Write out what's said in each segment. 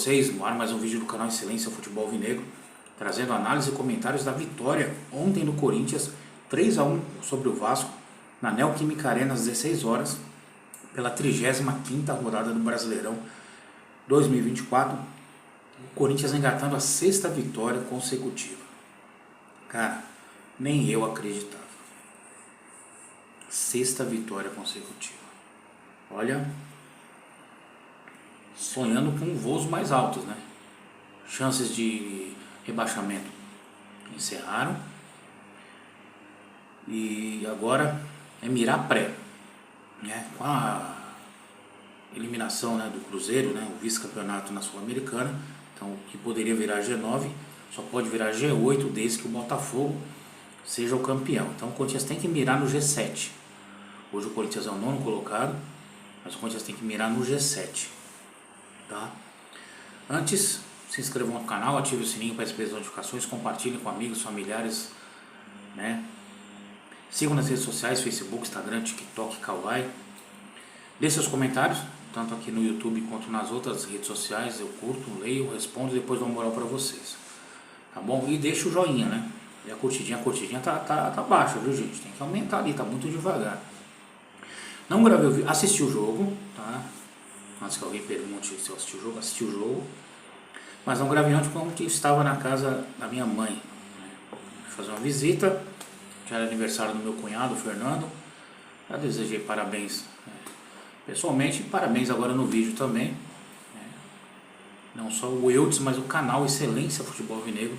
vocês, no ar mais um vídeo do canal Excelência Futebol Alvinegro, trazendo análise e comentários da vitória ontem do Corinthians 3-1 sobre o Vasco, na Neoquímica Arena às 16 horas, pela 35ª rodada do Brasileirão 2024, o Corinthians engatando a 6ª vitória consecutiva. Cara, nem eu acreditava. 6ª vitória consecutiva. Olha, sonhando com voos mais altos, né? Chances de rebaixamento encerraram. E agora é mirar pré, né? Com a eliminação, né, do Cruzeiro, né, o vice-campeonato na Sul-Americana. Então, o que poderia virar G9 só pode virar G8 desde que o Botafogo seja o campeão. Então, o Corinthians tem que mirar no G7. Hoje o Corinthians é o 9º colocado, mas o Corinthians tem que mirar no G7. Tá? Antes, se inscrevam no canal, ative o sininho para receber as notificações, compartilhem com amigos, familiares, né? Sigam nas redes sociais, Facebook, Instagram, TikTok, Kawaii. Deixe seus comentários, tanto aqui no YouTube quanto nas outras redes sociais. Eu curto, leio, respondo e depois dou uma moral para vocês. Tá bom? E deixa o joinha, né? E a curtidinha tá baixa, viu, gente? Tem que aumentar ali, tá muito devagar. Não gravei o vídeo, assisti o jogo, tá? Antes que alguém pergunte se eu assisti o jogo. Mas não gravei ontem porque eu estava na casa da minha mãe, né? Fui fazer uma visita, já era aniversário do meu cunhado, o Fernando. Já desejei parabéns, né, pessoalmente, parabéns agora no vídeo também, né? Não só o Eudes, mas o canal Excelência Futebol Alvinegro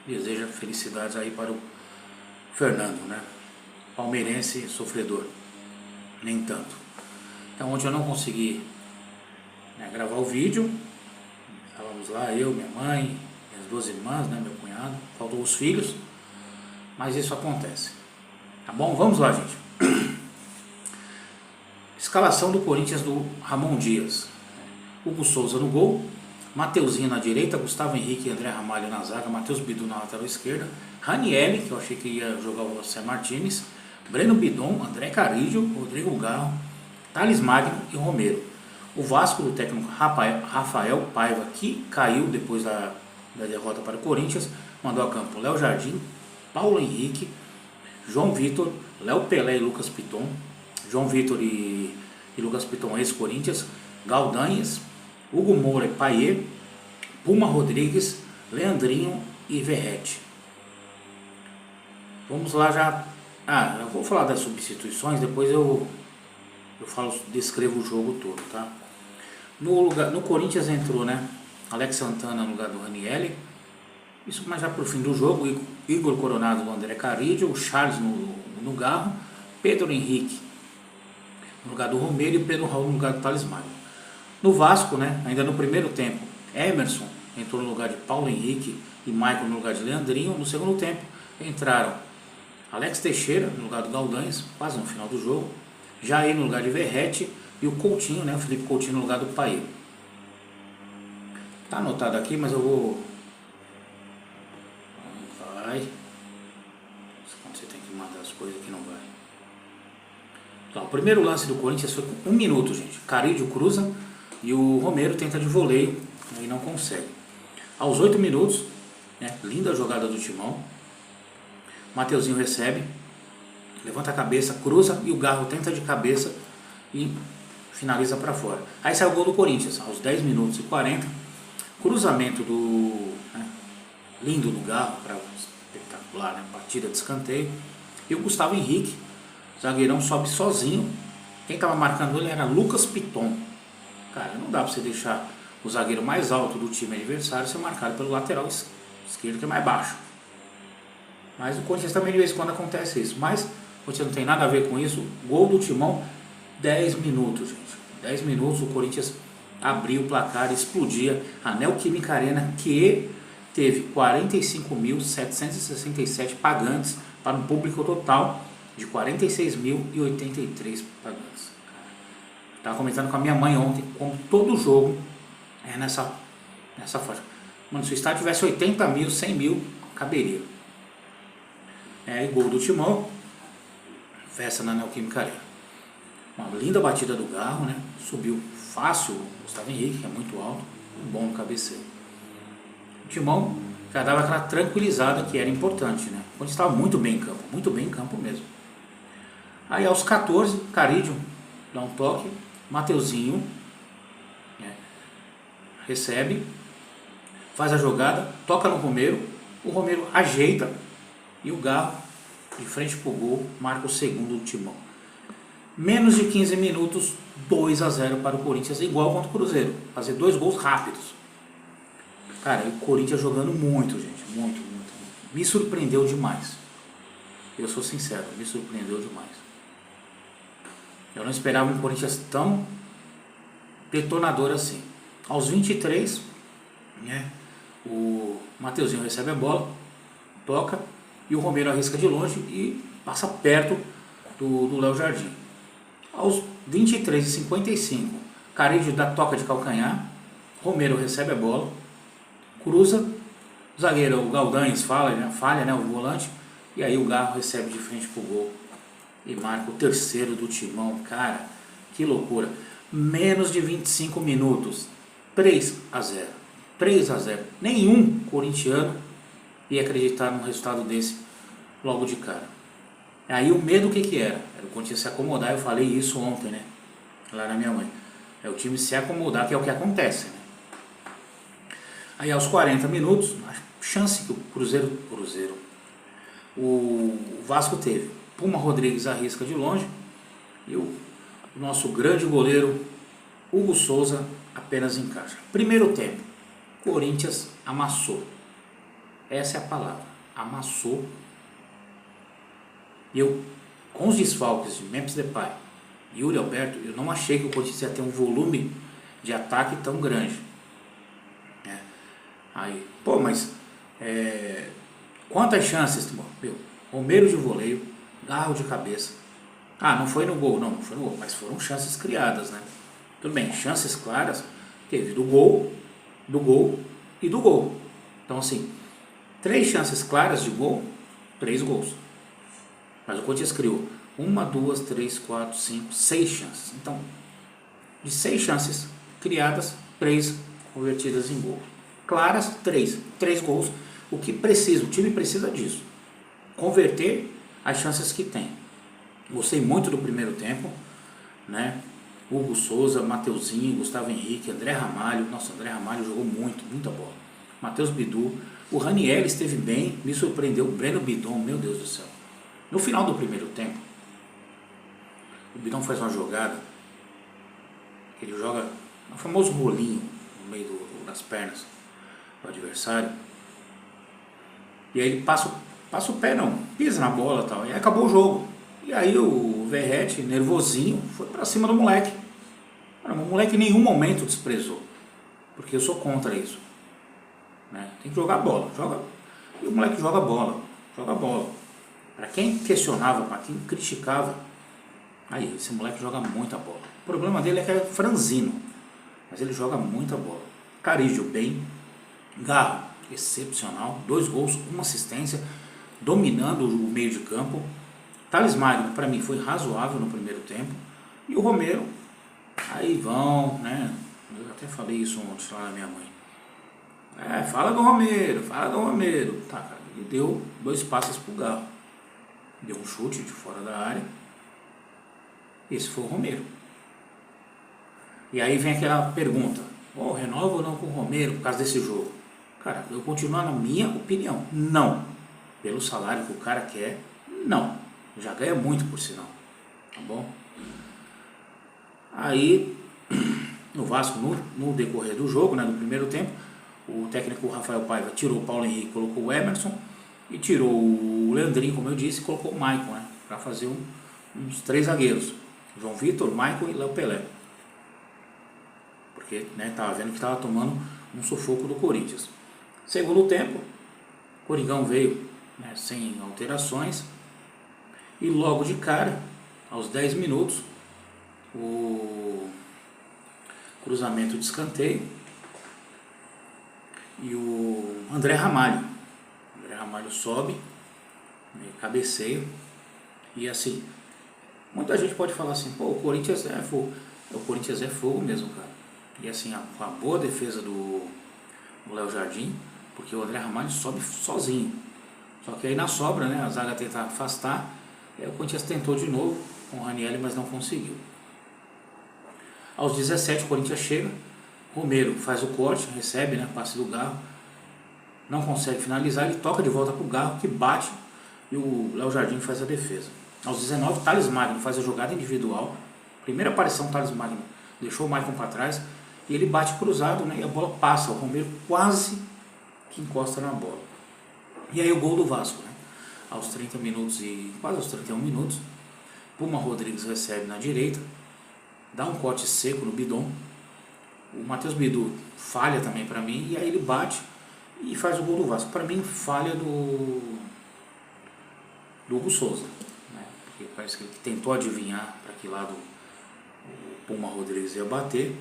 deseja felicidades aí para o Fernando, né? Palmeirense sofredor, nem tanto. Então ontem eu não consegui, né, gravar o vídeo. Estávamos lá, eu, minha mãe, minhas 2 irmãs, né, meu cunhado, faltou os filhos, mas isso acontece. Tá bom? Vamos lá, gente. Escalação do Corinthians do Ramon Dias. Hugo Souza no gol, Mateuzinho na direita, Gustavo Henrique e André Ramalho na zaga, Matheus Bidu na lateral esquerda, Ranieri, que eu achei que ia jogar o José Martínez, Breno Bidon, André Carillo, Rodrigo Garro, Thales Magno e Romero. O Vasco, do técnico Rafael Paiva, que caiu depois da derrota para o Corinthians, mandou a campo Léo Jardim, Paulo Henrique, João Vitor, Léo Pelé e Lucas Piton, João Vitor e Lucas Piton, ex-Corinthians, Galdanhas, Hugo Moura e Paier, Puma Rodrigues, Leandrinho e Verrete. Vamos lá já. Eu vou falar das substituições, depois eu descrevo o jogo todo, tá? No Corinthians entrou, né, Alex Santana no lugar do Ranieri, isso mais já pro fim do jogo, Igor Coronado no André Carillo, o Charles no Garro, Pedro Henrique no lugar do Romero e Pedro Raul no lugar do Thales Magno. No Vasco, né, ainda no primeiro tempo, Emerson entrou no lugar de Paulo Henrique e Maicon no lugar de Leandrinho. No segundo tempo entraram Alex Teixeira no lugar do Galdanhas, quase no final do jogo, Jair no lugar de Verrete e o Coutinho, né, o Felipe Coutinho no lugar do Paier. Tá anotado aqui, mas eu vou... Vai. Quando você tem que mandar as coisas aqui não vai. Então, o primeiro lance do Corinthians foi com 1 minuto, gente. Carillo cruza e o Romero tenta de voleio e não consegue. Aos 8 minutos, né, linda jogada do Timão. Mateuzinho recebe, levanta a cabeça, cruza e o Garro tenta de cabeça e finaliza para fora. Aí sai o gol do Corinthians, aos 10 minutos e 40. Cruzamento lindo do Garro, para espetacular, né? Partida de escanteio. E o Gustavo Henrique, zagueirão, sobe sozinho. Quem estava marcando ele era Lucas Piton. Cara, não dá para você deixar o zagueiro mais alto do time adversário ser marcado pelo lateral esquerdo, que é mais baixo. Mas o Corinthians também de vez em quando acontece isso. Mas o Corinthians não tem nada a ver com isso. Gol do Timão, 10 minutos, gente. 10 minutos o Corinthians abriu o placar, explodia a Neoquímica Arena, que teve 45.767 pagantes para um público total de 46.083 pagantes. Estava comentando com a minha mãe ontem, como todo jogo é nessa faixa. Mano, se o estádio tivesse 80 mil, 100 mil, caberia. E gol do Timão, festa na Neoquímica Arena. Uma linda batida do Garro, né? Subiu fácil o Gustavo Henrique, que é muito alto. Um bom no cabeceio. O Timão já dava aquela tranquilizada que era importante, né? Quando estava muito bem em campo mesmo. Aí aos 14, Carídio dá um toque, Mateuzinho, né, recebe, faz a jogada, toca no Romero, o Romero ajeita e o Garro, de frente pro gol, marca o segundo do Timão. Menos de 15 minutos, 2-0 para o Corinthians, igual contra o Cruzeiro. Fazer 2 gols rápidos. Cara, o Corinthians jogando muito, gente. Muito. Me surpreendeu demais. Eu sou sincero, me surpreendeu demais. Eu não esperava um Corinthians tão detonador assim. Aos 23, né, o Mateuzinho recebe a bola, toca, e o Romero arrisca de longe e passa perto do Léo Jardim. Aos 23h55, Carídio dá toca de calcanhar, Romero recebe a bola, cruza, o zagueiro, o Galdames, falha, né, o volante, e aí o Garro recebe de frente pro gol e marca o terceiro do Timão. Cara, que loucura. Menos de 25 minutos, 3-0. 3-0. Nenhum corintiano ia acreditar num resultado desse logo de cara. Aí o medo o que era? Era o Corinthians se acomodar, eu falei isso ontem, né? Lá na minha mãe. É o time se acomodar, que é o que acontece, né? Aí aos 40 minutos, a chance que o Vasco teve. Puma Rodrigues arrisca de longe e o nosso grande goleiro Hugo Souza apenas encaixa. Primeiro tempo, Corinthians amassou. Essa é a palavra, amassou. E eu, com os desfalques de Memphis Depay e Yuri Alberto, eu não achei que o Corinthians ia ter um volume de ataque tão grande. Aí, pô, mas quantas chances? Meu, Romero de voleio, Garro de cabeça. Ah, não foi no gol, não foi no gol, mas foram chances criadas, né? Tudo bem, chances claras, teve do gol e do gol. Então, assim, 3 chances claras de gol, 3 gols. Mas o Corinthians criou 1, 2, 3, 4, 5, 6 chances. Então, de 6 chances criadas, 3 convertidas em gol. Claras, 3 gols. O que precisa, o time precisa disso. Converter as chances que tem. Gostei muito do primeiro tempo, né? Hugo Souza, Mateuzinho, Gustavo Henrique, André Ramalho. Nossa, André Ramalho jogou muita bola. Matheus Bidu, o Raniel esteve bem, me surpreendeu. O Breno Bidon, meu Deus do céu. No final do primeiro tempo, o Bidon faz uma jogada, ele joga um famoso rolinho no meio das pernas do adversário, e aí ele passa o pé, não, pisa na bola e tal, e aí acabou o jogo. E aí o Verratti, nervosinho, foi pra cima do moleque. O moleque em nenhum momento desprezou, porque eu sou contra isso, né? Tem que jogar bola, e o moleque joga bola. Para quem questionava, para quem criticava, aí, esse moleque joga muita bola. O problema dele é que é franzino, mas ele joga muita bola. Carídio, bem. Garro, excepcional. 2 gols, 1 assistência, dominando o meio de campo. Thales Magno, para mim, foi razoável no primeiro tempo. E o Romero, aí vão, né? Eu até falei isso ontem lá na minha mãe. Fala do Romero. Tá, cara, ele deu 2 passes pro Garro. Deu um chute de fora da área. Esse foi o Romero. E aí vem aquela pergunta: renova ou não com o Romero por causa desse jogo? Cara, eu continuo na minha opinião, não. Pelo salário que o cara quer, não. Já ganha muito, por sinal. Tá bom? Aí, no Vasco, no decorrer do jogo, né, no primeiro tempo, o técnico Rafael Paiva tirou o Paulo Henrique, colocou o Emerson, e tirou o Leandrinho, como eu disse, e colocou o Maicon, né, para fazer uns 3 zagueiros. João Vitor, Maicon e Léo Pelé. Porque, né, estava vendo que estava tomando um sufoco do Corinthians. Segundo tempo, o Coringão veio, né, sem alterações. E logo de cara, aos 10 minutos, o cruzamento de escanteio. E o André Ramalho sobe, cabeceia, e assim, muita gente pode falar assim, o Corinthians é fogo. O Corinthians é fogo mesmo, cara. E assim, com a boa defesa do Léo Jardim, porque o André Ramalho sobe sozinho. Só que aí na sobra, né, a zaga tenta afastar, e aí o Corinthians tentou de novo com o Ranieri, mas não conseguiu. Aos 17 o Corinthians chega, Romero faz o corte, recebe, né, passe do Garro, não consegue finalizar, ele toca de volta para o Garro, que bate, e o Léo Jardim faz a defesa. Aos 19, Thales Magno faz a jogada individual, primeira aparição, Thales Magno deixou o Maicon para trás, e ele bate cruzado, né, e a bola passa, o Romero quase que encosta na bola. E aí o gol do Vasco, né, aos 30 minutos e quase aos 31 minutos, Puma Rodrigues recebe na direita, dá um corte seco no Bidon, o Matheus Bidu falha também para mim, e aí ele bate e faz o gol do Vasco. Para mim, falha do Hugo Souza, né? Porque parece que ele tentou adivinhar para que lado o Puma Rodrigues ia bater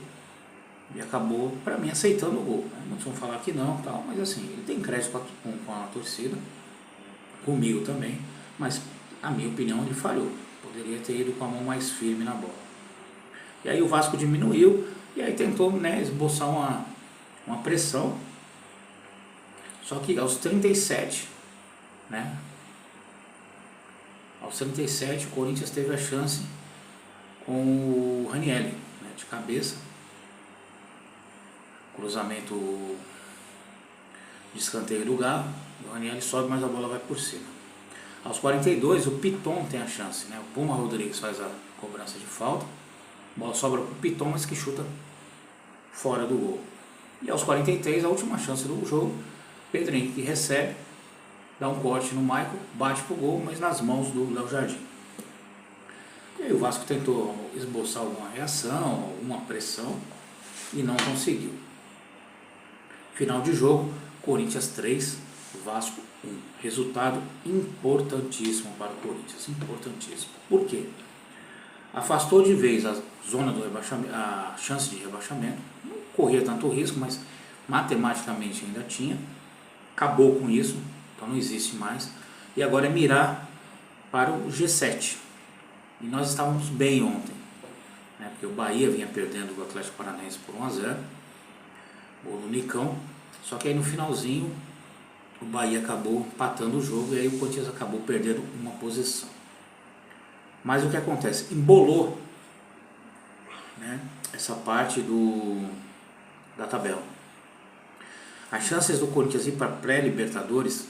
e acabou, para mim, aceitando o gol, né? Muitos vão falar que não, tal, mas assim, ele tem crédito com a torcida, comigo também, mas na minha opinião ele falhou, poderia ter ido com a mão mais firme na bola. E aí o Vasco diminuiu, e aí tentou, né, esboçar uma pressão, só que aos 37, né, aos 37 o Corinthians teve a chance com o Ranieri, né, de cabeça, cruzamento de escanteio do Garro, o Ranieri sobe, mas a bola vai por cima. Aos 42 o Piton tem a chance, né, o Puma Rodrigues faz a cobrança de falta, a bola sobra para o Piton, mas que chuta fora do gol. E aos 43, a última chance do jogo, Pedro Henrique recebe, dá um corte no Maicon, bate pro gol, mas nas mãos do Léo Jardim. E aí o Vasco tentou esboçar alguma reação, alguma pressão, e não conseguiu. Final de jogo, Corinthians 3, Vasco 1. Resultado importantíssimo para o Corinthians, importantíssimo. Por quê? Afastou de vez a zona do rebaixamento, a chance de rebaixamento, não corria tanto risco, mas matematicamente ainda tinha, acabou com isso, então não existe mais, e agora é mirar para o G7, e nós estávamos bem ontem, né, porque o Bahia vinha perdendo do Atlético Paranaense por 1-0, gol do Nicão, só que aí no finalzinho o Bahia acabou empatando o jogo, e aí o Corinthians acabou perdendo uma posição. Mas o que acontece? Embolou, né, essa parte da tabela. As chances do Corinthians ir para pré-Libertadores,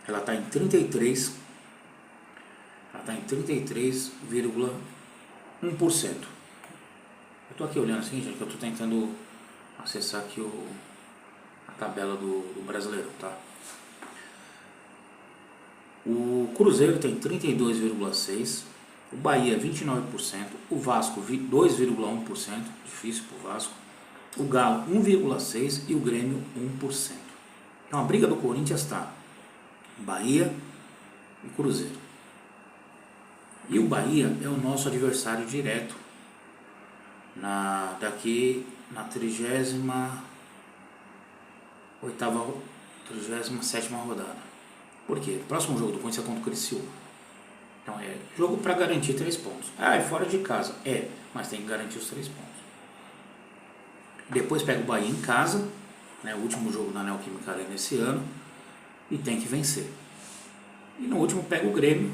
ela está em 33, ela está em 33,1%. Eu estou aqui olhando assim, gente, que eu estou tentando acessar aqui a tabela do Brasileiro, tá? O Cruzeiro tem 32,6%, o Bahia 29%, o Vasco 2,1%, difícil para o Vasco, o Galo 1,6% e o Grêmio 1%. Então a briga do Corinthians está Bahia e Cruzeiro. E o Bahia é o nosso adversário direto daqui na 37ª rodada. Por quê? O próximo jogo do Corinthians é contra o Criciúma. Então é jogo para garantir 3 pontos. Ah, é fora de casa. É, mas tem que garantir os 3 pontos. Depois pega o Bahia em casa, né, o último jogo na Neoquímica Arena esse ano, e tem que vencer. E no último pega o Grêmio,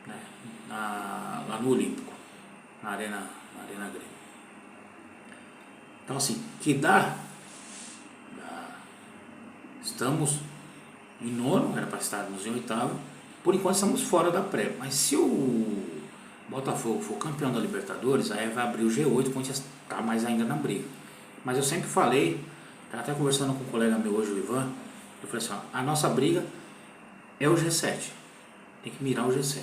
né, lá no Olímpico, na Arena Grêmio. Então assim, que dá. Estamos em 9º, era para estarmos em 8º. Por enquanto estamos fora da pré, mas se o Botafogo for campeão da Libertadores, aí vai abrir o G8, o Corinthians está mais ainda na briga. Mas eu sempre falei, estava até conversando com um colega meu hoje, o Ivan, eu falei assim, ó, a nossa briga é o G7, tem que mirar o G7.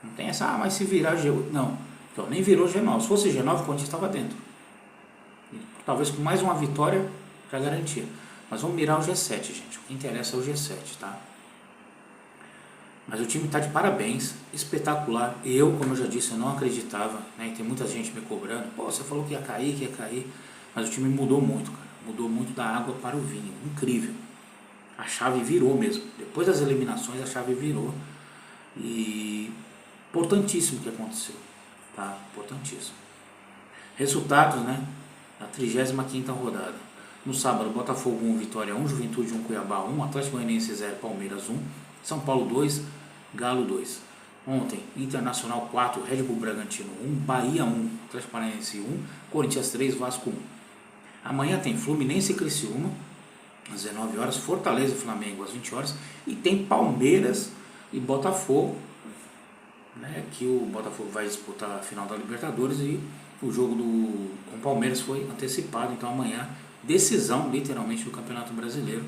Não tem essa, mas se virar G8, não, então nem virou G9, se fosse G9 o Corinthians estava dentro. Talvez com mais uma vitória já garantia. Mas vamos mirar o G7, gente, o que interessa é o G7, tá? Mas o time está de parabéns, espetacular. Eu, como eu já disse, eu não acreditava, né? E tem muita gente me cobrando. Pô, você falou que ia cair. Mas o time mudou muito, cara. Mudou muito da água para o vinho. Incrível. A chave virou mesmo. Depois das eliminações, a chave virou. E importantíssimo o que aconteceu, tá? Importantíssimo. Resultados, né? a 35ª rodada. No sábado, Botafogo 1, Vitória 1, Juventude 1, Cuiabá 1, Atlético Goianiense 0, Palmeiras 1, São Paulo 2, Galo 2. Ontem, Internacional 4, Red Bull Bragantino 1, Bahia 1, Atlético Paranaense 1, Corinthians 3, Vasco 1. Amanhã tem Fluminense e Criciúma, às 19 horas, Fortaleza e Flamengo às 20 horas, e tem Palmeiras e Botafogo, né, que o Botafogo vai disputar a final da Libertadores e o jogo com o Palmeiras foi antecipado, então amanhã, decisão literalmente do Campeonato Brasileiro.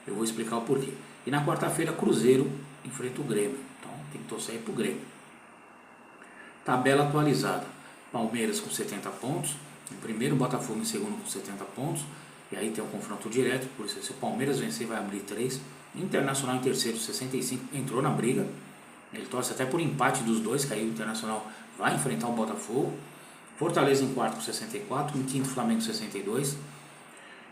Eu vou explicar o porquê. E na quarta-feira, Cruzeiro enfrenta o Grêmio, então tem que torcer aí pro Grêmio. Tabela atualizada, Palmeiras com 70 pontos, em primeiro, Botafogo em segundo com 70 pontos, e aí tem um confronto direto, por isso se o Palmeiras vencer vai abrir 3, Internacional em terceiro 65, entrou na briga, ele torce até por empate dos dois, que aí o Internacional vai enfrentar o Botafogo, Fortaleza em quarto com 64, em quinto Flamengo 62,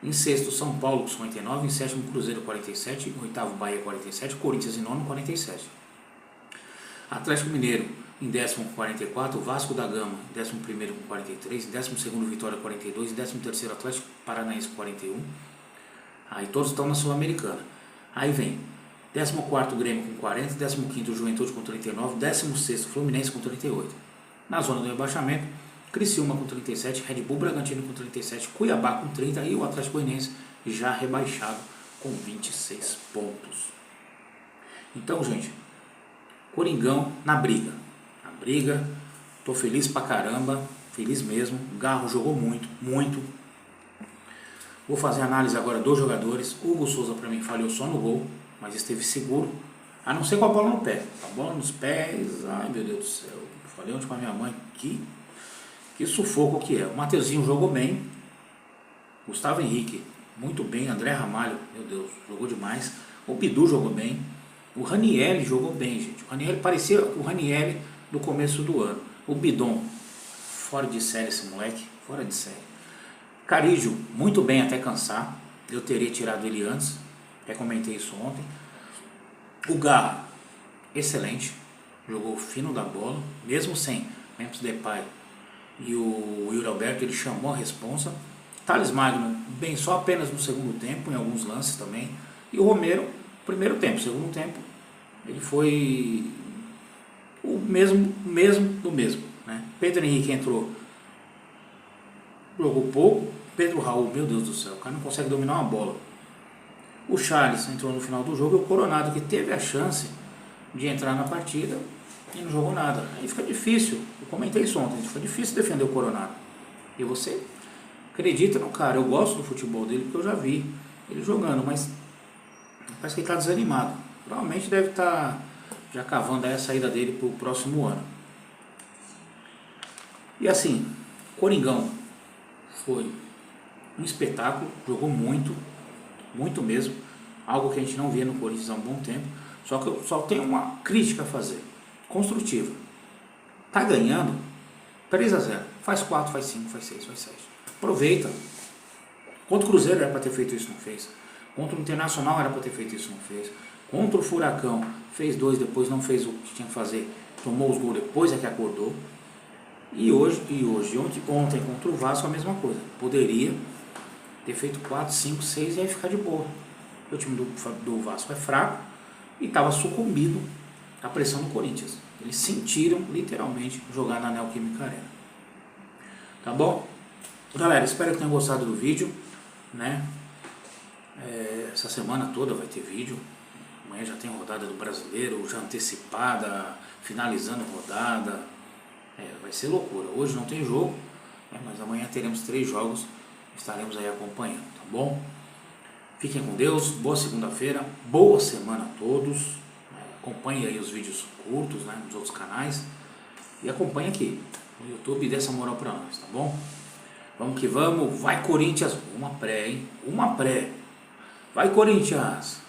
em sexto São Paulo com 59, em sétimo Cruzeiro 47, em oitavo Bahia 47, Corinthians em nono 47. Atlético Mineiro em décimo com 44, Vasco da Gama em 11º com 43, em 12º Vitória 42, em 13º Atlético Paranaense com 41, aí todos estão na Sul-Americana. Aí vem 14º Grêmio com 40, 15º Juventude com 39, 16º Fluminense com 38. Na zona do rebaixamento, Criciúma com 37, Red Bull Bragantino com 37, Cuiabá com 30 e o Atlético Goianiense já rebaixado com 26 pontos. Então, gente, Coringão na briga. Na briga, tô feliz pra caramba, feliz mesmo. O Garro jogou muito, muito. Vou fazer análise agora dos jogadores. Hugo Souza para mim falhou só no gol, mas esteve seguro, a não ser com a bola no pé. A bola nos pés, ai meu Deus do céu. Falei ontem com a minha mãe que sufoco que é. O Mateuzinho jogou bem, Gustavo Henrique muito bem, André Ramalho, meu Deus, jogou demais. O Bidu jogou bem, o Ranieri jogou bem, gente. O Ranieri parecia o Ranieri do começo do ano. O Bidon, fora de série esse moleque, fora de série. Carígio, muito bem até cansar, eu teria tirado ele antes, até comentei isso ontem. O Garra, excelente, jogou fino da bola, mesmo sem Memphis Depay e o Yuri Alberto, ele chamou a responsa. Thales Magno, bem só apenas no segundo tempo, em alguns lances também. E o Romero, primeiro tempo, segundo tempo, ele foi o mesmo do mesmo, né? Pedro Henrique entrou, jogou pouco. Pedro Raul, meu Deus do céu, o cara não consegue dominar uma bola. O Charles entrou no final do jogo e o Coronado, que teve a chance de entrar na partida e não jogou nada. Aí fica difícil, eu comentei isso ontem, fica difícil defender o Coronado. E você acredita no cara, eu gosto do futebol dele porque eu já vi ele jogando, mas parece que ele está desanimado. Provavelmente deve estar já cavando aí a saída dele para o próximo ano. E assim, Coringão foi um espetáculo, jogou muito, muito mesmo, algo que a gente não via no Corinthians há um bom tempo. Só que eu só tenho uma crítica a fazer, construtiva. Tá ganhando 3-0, faz 4, faz 5, faz 6, faz 7. Aproveita. Contra o Cruzeiro era para ter feito isso, não fez. Contra o Internacional era para ter feito isso, não fez. Contra o Furacão fez 2, depois não fez o que tinha que fazer, tomou os gols depois é que acordou. E ontem contra o Vasco a mesma coisa. Poderia ter feito 4, 5, 6 e aí ficar de boa. O time do Vasco é fraco e estava sucumbido à pressão do Corinthians. Eles sentiram literalmente jogar na Neoquímica Arena. Tá bom? Galera, espero que tenham gostado do vídeo, né? Essa semana toda vai ter vídeo. Amanhã já tem rodada do Brasileiro, já antecipada, finalizando a rodada. Vai ser loucura. Hoje não tem jogo, né? Mas amanhã teremos 3 jogos. Estaremos aí acompanhando, tá bom? Fiquem com Deus, boa segunda-feira, boa semana a todos. Acompanhe aí os vídeos curtos, né, nos outros canais. E acompanhe aqui no YouTube e dê essa moral pra nós, tá bom? Vamos que vamos, vai Corinthians, uma pré, hein? Uma pré. Vai Corinthians!